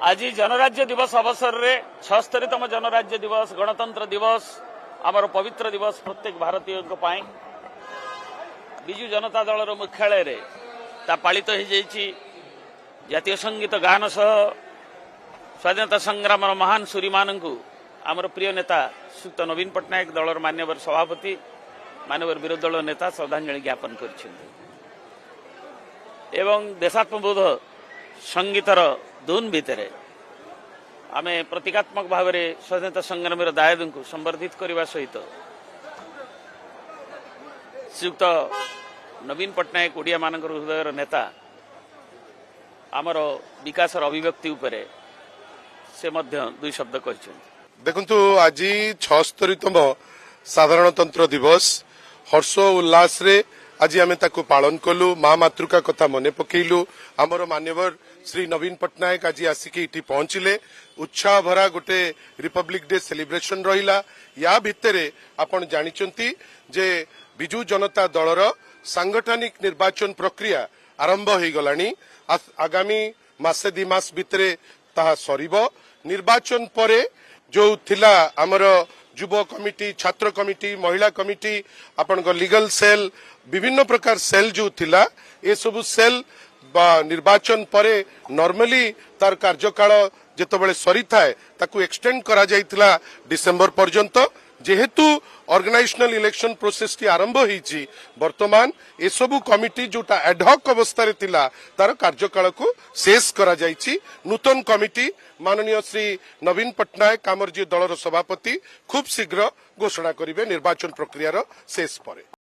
आज जनराज्य दिवस अवसर में 76तम जनराज्य दिवस गणतंत्र दिवस आमर पवित्र दिवस प्रत्येक भारतीय विजु जनता दल मुख्यालय रे ता पालित हो जाइए। जातीय संगीत गान सह स्वाधीनता संग्राम महान सूरी मान को आमर प्रिय नेता श्रीयुक्त नवीन पट्टनायक दलर मान्यवर सभापति मान्यवर विरोधी दल नेता श्रद्धांजलि ज्ञापन कर देशात्मबोध संगीतर धुन भितर आम प्रतीकात्मक भाव में स्वाधीनता संग्राम दायद को संवर्धित करने सहित श्रीयुक्त नवीन पट्टनायक ओडिया मान हृदय नेता आमर विकास अभिव्यक्ति उपरे से दुई शब्द कहते। देखु आज 76तम साधारणतंत्र दिवस हर्ष उल्लास रे आज आम पालन कलु माँ मातृका कथा मन पकेलु आमर मान्यवर श्री नवीन पट्टनायक आज आसिक इटी पहुंचले उत्साह भरा गोटे रिपब्लिक डे सेलिब्रेशन रहिला। या भितरे आपण जानिचंती जे बिजु जनता दलर सांगठनिक निर्वाचन प्रक्रिया आरंभ हो गलानी। आगामी मासे दि मास भितरे ताहा सरीब। निर्वाचन परे जो थिला आमर युव कमिटी छात्र कमिटी महिला कमिटी आपण लीगल सेल विभिन्न प्रकार सेल जो थिला ए सब सेल निर्वाचन परे नॉर्मली तार कार्यकाल जेतबेले सरी थाए ताकू एक्सटेंड करा जाइतिला डिसेंबर पर्यंत। जेहेतु ऑर्गेनाइजेशनल इलेक्शन प्रोसेस टी आरंभ होईची वर्तमान ए सबु कमिटी जोटा एडहॉक अवस्था रे थिला तार कार्यकाल को शेष करा जाइची। नूतन कमिटी माननीय श्री नवीन पट्टनायक आमर जी दलर सभापति खूब शीघ्र घोषणा करिवे निर्वाचन प्रक्रिया शेष परे।